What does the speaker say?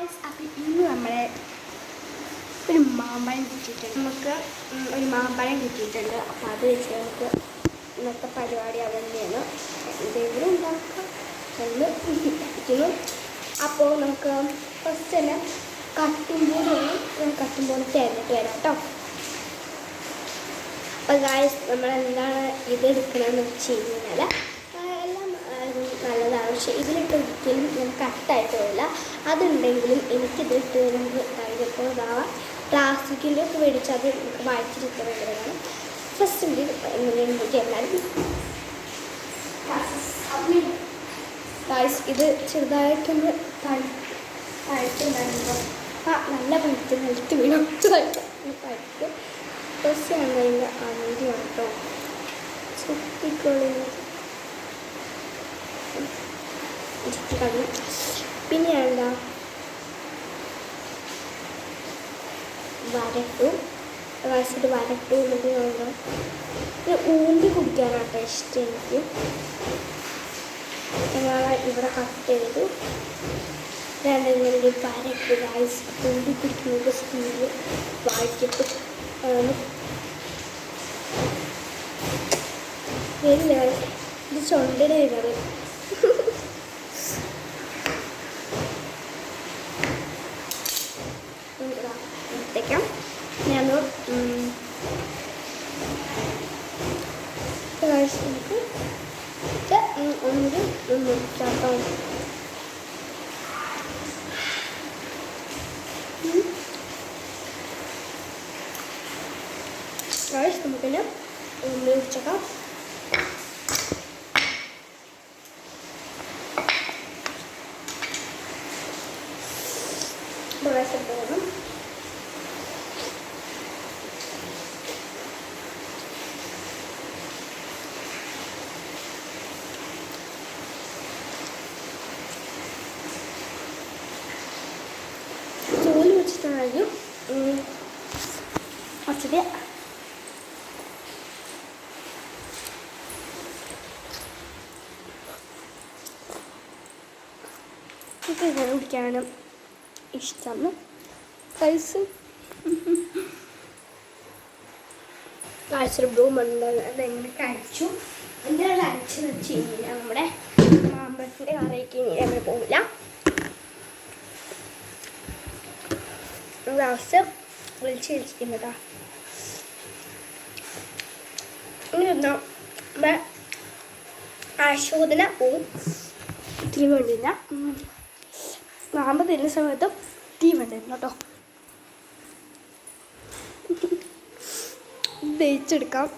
Guys, അപ്പം ഇന്ന് നമ്മളെ ഒരു മാമ്പഴം കിട്ടിയിട്ടുണ്ട്. നമുക്ക് ഒരു മാമ്പഴം കിട്ടിയിട്ടുണ്ട്. അപ്പോൾ അത് വെച്ച് നമുക്ക് ഇന്നത്തെ പരിപാടി അത് തന്നെയാണ്. എന്തെങ്കിലും ഉണ്ടാക്കാം എന്ന് വിചാരിക്കുന്നു. അപ്പോൾ നമുക്ക് ഫസ്റ്റ് തന്നെ കട്ടുമ്പോൾ തേർന്നിട്ട് വരാം കേട്ടോ. അപ്പോൾ ഗായ്സ്, നമ്മളെന്താണ് ഇത് എടുക്കണമെന്ന് വെച്ച് കഴിഞ്ഞാൽ എല്ലാം നല്ലതാണ്. പക്ഷേ ഇതിലിട്ട് ഒരിക്കലും നമുക്ക് കട്ടായിട്ട് പോകില്ല. അതുണ്ടെങ്കിലും എനിക്കിതിട്ട് നമുക്ക് കഴിഞ്ഞപ്പോൾ പ്ലാസ്റ്റിക്കിൻ്റെ ഒക്കെ മേടിച്ച് അത് നമുക്ക് വായിച്ചിരിക്കുന്നതാണ്. ഫസ്റ്റ് എങ്ങനെയുണ്ട് എല്ലാവരും ഗായ്സ്, ഇത് ചെറുതായിട്ടൊന്ന് തഴുത്തുണ്ടായിരുന്നു. നല്ല പഴുത്ത് നിലത്ത് വീണു പഴുത്ത് ഫസ്റ്റ് ആണെങ്കിൽ ആദ്യം കേട്ടോ ചുറ്റിക്കൊള്ളുന്നത് ചുറ്റിക്കളഞ്ഞു. പിന്നെ എന്താ വരട്ടു വയസ്സിട്ട് വരട്ടു എന്നൊക്കെ നോക്കാം. പിന്നെ ഊമ്പി കുടിക്കാനാട്ടോ ഇഷ്ടം എനിക്ക്. ഞങ്ങൾ ഇവിടെ കട്ട് ചെയ്തു ഇങ്ങനെ വരട്ട് ഗായ്സ് ഊമ്പി കുടിക്കുന്നത് സ്പീഡ് വായിക്കട്ട് വരില്ല. ഇത് ചൊണ്ടയുടെ വരുന്നത് എടുത്തേക്കാം. ഞാൻ നമുക്ക് ഒന്ന് ചേർക്കാം. നമുക്കിന് ഉള്ളി വെച്ചേക്കാം. പോകണം. ജോലി വെച്ചിട്ടാണെങ്കിൽ കുറച്ചിട്ട് ഇങ്ങനെ കുടിക്കാനും ഇഷ്ടമാണ് പൈസ. കാഴ്ച ബ്ലൂം ഉണ്ട്. അതെങ്ങനെ കഴിച്ചു. എന്താണ് കഴിച്ചെന്ന് വെച്ച് കഴിഞ്ഞാൽ നമ്മുടെ മാമ്പഴത്തിൻ്റെ കറിയൊക്കെ ഇനി അങ്ങനെ പോകില്ല. ഗ്ലാസ് വിളിച്ച് വെച്ചിരിക്കുന്നതാ. ഇനി ഒന്നോ നമ്മുടെ ആശോധന പോവും. തീ വേണ്ടില്ല. മാമ്പ തരുന്ന സമയത്ത് തീ വേണ്ടിയിരുന്നു കേട്ടോ. ദഹിച്ചെടുക്കാം.